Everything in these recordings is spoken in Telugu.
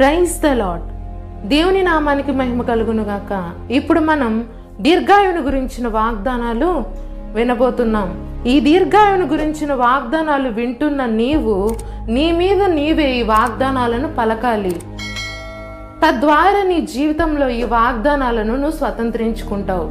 Praise the lord. దేవుని నామానికి మహిమ కలుగును గాక. ఇప్పుడు మనం దీర్ఘాయువుని గురించిన వాగ్దానాలు వినబోతున్నాం. ఈ దీర్ఘాయువుని గురించిన వాగ్దానాలు వింటున్న నీవు నీ మీద నీవే ఈ వాగ్దానాలను పలకాలి. తద్వారా నీ జీవితంలో ఈ వాగ్దానాలను నువ్వు స్వతంత్రించుకుంటావు.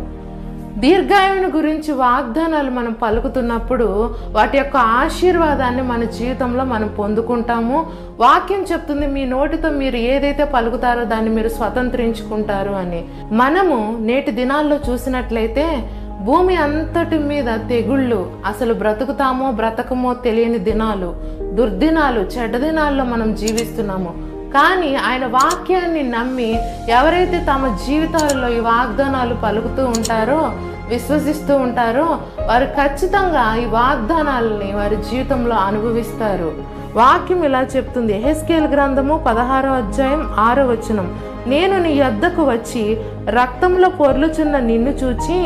దీర్ఘాయువుని గురించి వాగ్దానాలు మనం పలుకుతున్నప్పుడు వాటి యొక్క ఆశీర్వాదాన్ని మన జీవితంలో మనం పొందుకుంటాము. వాక్యం చెప్తుంది, మీ నోటితో మీరు ఏదైతే పలుకుతారో దాన్ని మీరు స్వతంత్రించుకుంటారు అని. మనము నేటి దినాల్లో చూసినట్లయితే భూమి అంతటి మీద తెగుళ్ళు, అసలు బ్రతుకుతామో బ్రతకమో తెలియని దినాలు, దుర్దినాలు, చెడ్డ దినాల్లో మనం జీవిస్తున్నాము. కానీ ఆయన వాక్యాన్ని నమ్మి ఎవరైతే తమ జీవితాలలో ఈ వాగ్దానాలు పలుకుతూ ఉంటారో, విశ్వసిస్తూ ఉంటారో, వారు ఖచ్చితంగా ఈ వాగ్దానాలని వారి జీవితంలో అనుభవిస్తారు. వాక్యం ఇలా చెప్తుంది, యెహెజ్కేలు గ్రంథము 16వ అధ్యాయం 6వ వచనం, నేను నీ యొద్దకు వచ్చి రక్తంలో పొర్లుచున్న నిన్ను చూచి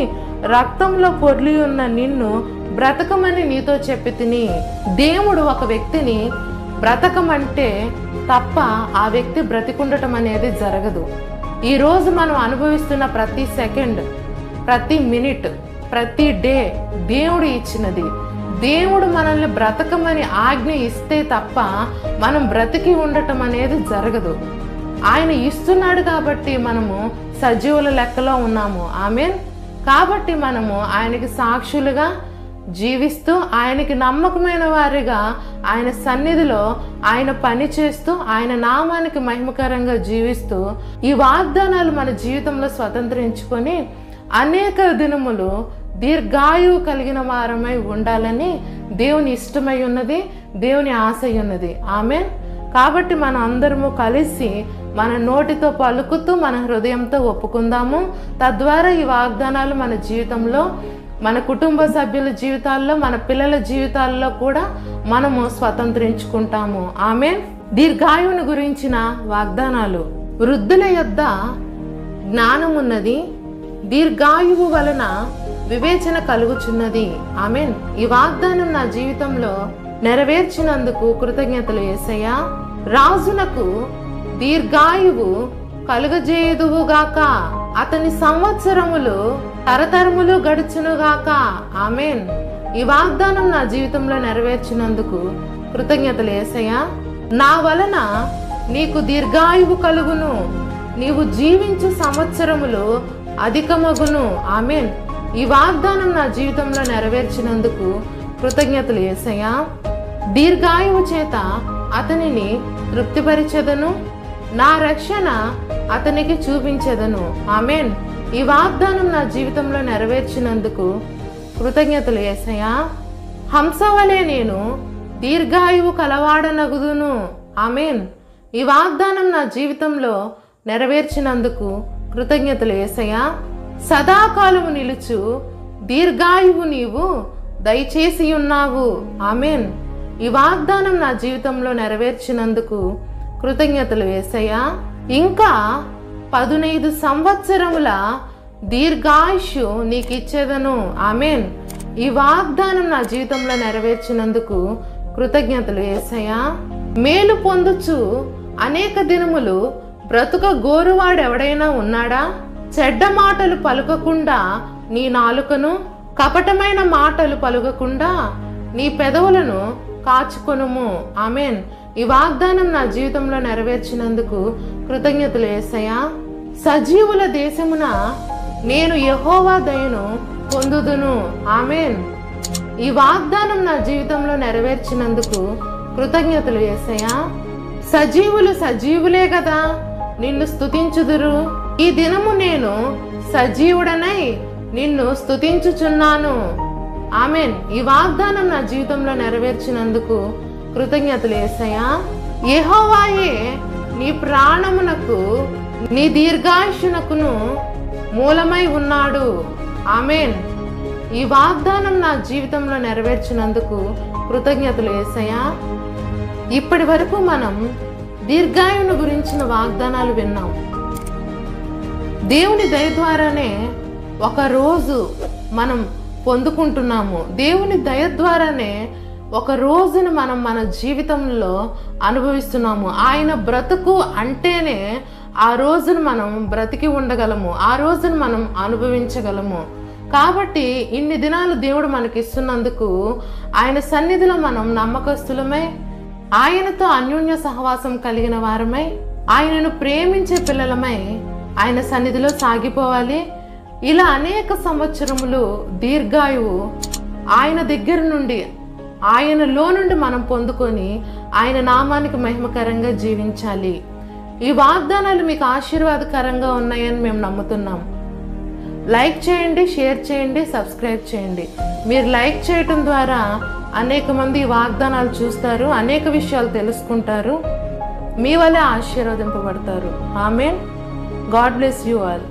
రక్తంలో పొర్లి ఉన్న నిన్ను బ్రతకమని నీతో చెప్పి తిని. దేవుడు ఒక వ్యక్తిని బ్రతకమంటే తప్ప ఆ వ్యక్తి బ్రతికుండటం అనేది జరగదు. ఈరోజు మనం అనుభవిస్తున్న ప్రతి సెకండ్, ప్రతి మినిట్, ప్రతి డే దేవుడు ఇచ్చినది. దేవుడు మనల్ని బ్రతకమని ఆజ్ఞ ఇస్తే తప్ప మనం బ్రతికి ఉండటం అనేది జరగదు. ఆయన ఇస్తున్నాడు కాబట్టి మనము సజీవుల లెక్కలో ఉన్నాము. ఆమేన్. కాబట్టి మనము ఆయనకి సాక్షులుగా జీవిస్తూ, ఆయనకి నమ్మకమైన వారిగా ఆయన సన్నిధిలో ఆయన పని చేస్తూ, ఆయన నామానికి మహిమకరంగా జీవిస్తూ ఈ వాగ్దానాలు మన జీవితంలో స్వతంత్రించుకొని అనేక దినములు దీర్ఘాయువు కలిగిన వారమై ఉండాలని దేవుని ఇష్టమై ఉన్నది, దేవుని ఆశ ఉన్నది. ఆమేన్. కాబట్టి మనం అందరము కలిసి మన నోటితో పలుకుతూ మన హృదయంతో ఒప్పుకుందాము. తద్వారా ఈ వాగ్దానాలు మన జీవితంలో, మన కుటుంబ సభ్యుల జీవితాల్లో, మన పిల్లల జీవితాల్లో కూడా మనము స్వతంత్రించుకుంటాము. ఆమేన్. దీర్ఘాయువుని గురించిన వాగ్దానాలు. వృద్ధుల యొద్ద జ్ఞానం ఉన్నది, దీర్ఘాయువు వలన వివేచన కలుగుచున్నది. ఆమేన్. ఈ వాగ్దానం నా జీవితంలో నెరవేర్చినందుకు కృతజ్ఞతలు యేసయ్యా. రాజునకు దీర్ఘాయువు కలుగజేయుదువుగాక, అతని సంవత్సరములు తరతరములు గడుచునుగాక. ఆమేన్. ఈ వాగ్దానం నా జీవితంలో నెరవేర్చినందుకు కృతజ్ఞతలు యేసయ్యా. నా వలన నీకు దీర్ఘాయువు కలుగును, నీవు జీవించు సంవత్సరములు అధికమగును. ఆమేన్. ఈ వాగ్దానం నా జీవితంలో నెరవేర్చినందుకు కృతజ్ఞతలు యేసయ్యా. దీర్ఘాయువు చేత అతనిని తృప్తిపరిచెదను, నా రక్షణ అతనికి చూపించెదను. ఆమేన్. ఈ వాగ్దానం నా జీవితంలో నెరవేర్చినందుకు కృతజ్ఞతలు యేసయ్యా. హంస వలె నేను దీర్ఘాయువు కలవాడనగుదును. ఆమేన్. ఈ వాగ్దానం నా జీవితంలో నెరవేర్చినందుకు కృతజ్ఞతలు యేసయ్యా. సదాకాలము నిలుచు దీర్ఘాయువు నీవు దయచేసి ఉన్నావు. ఆమేన్. ఈ వాగ్దానం నా జీవితంలో నెరవేర్చినందుకు కృతజ్ఞతలు యేసయ్యా. ఇంకా 15 సంవత్సరముల దీర్ఘాయుషు నీకు ఇచ్చేదను. ఆమేన్. ఈ వాగ్దానం నా జీవితంలో నెరవేర్చినందుకు కృతజ్ఞతలు యేసయ్యా. మేలు పొందుచు అనేక దినములు బ్రతుక గోరువాడెవడైనా ఉన్నాడా? చెడ్డ మాటలు పలుకకుండా నీ నాలుకను, కపటమైన మాటలు పలుకకుండా నీ పెదవులను కాచుకొనుము. ఆమేన్. ఈ వాగ్దానం నా జీవితంలో నెరవేర్చినందుకు కృతజ్ఞతలు యేసయ్యా. సజీవుల దేశమున నేను యెహోవా దయను పొందుదును. ఆమేన్. ఈ వాగ్దానం నా జీవితంలో నెరవేర్చినందుకు కృతజ్ఞతలు యేసయ్యా. సజీవులు సజీవులే కదా, నిన్ను స్తుతించుదురు. ఈ దినము నేను సజీవుడనై నిన్ను స్తుతించుచున్నాను. ఆమేన్. ఈ వాగ్దానం నా జీవితంలో నెరవేర్చినందుకు కృతజ్ఞతలు యేసయ్యా. యెహోవాయే నీ ప్రాణమునకు, నీ దీర్ఘాయుషునకును మూలమై ఉన్నాడు. ఆమేన్. ఈ వాగ్దానం నా జీవితంలో నెరవేర్చినందుకు కృతజ్ఞతలు యేసయ్యా. ఇప్పటి వరకు మనం దీర్ఘాయువుని గురించిన వాగ్దానాలు విన్నాం. దేవుని దయ ద్వారానే ఒక రోజు మనం పొందుకుంటున్నాము. దేవుని దయ ద్వారానే ఒక రోజును మనం మన జీవితంలో అనుభవిస్తున్నాము. ఆయన బ్రతుకు అంటేనే ఆ రోజును మనం బ్రతికి ఉండగలము, ఆ రోజును మనం అనుభవించగలము. కాబట్టి ఇన్ని దినాలు దేవుడు మనకిస్తున్నందుకు ఆయన సన్నిధిలో మనం నమ్మకస్తులమై, ఆయనతో అన్యోన్య సహవాసం కలిగిన వారమై, ఆయనను ప్రేమించే పిల్లలమై ఆయన సన్నిధిలో సాగిపోవాలి. ఇలా అనేక సంవత్సరములు దీర్ఘాయువు ఆయన దగ్గర నుండి, ఆయనలో నుండి మనం పొందుకొని ఆయన నామానికి మహిమకరంగా జీవించాలి. ఈ వాగ్దానాలు మీకు ఆశీర్వాదకరంగా ఉన్నాయని మేము నమ్ముతున్నాం. లైక్ చేయండి, షేర్ చేయండి, సబ్స్క్రైబ్ చేయండి. మీరు లైక్ చేయటం ద్వారా అనేక మంది ఈ వాగ్దానాలు చూస్తారు, అనేక విషయాలు తెలుసుకుంటారు, మీ వల్లే ఆశీర్వదింపబడతారు. Amen. God bless you all.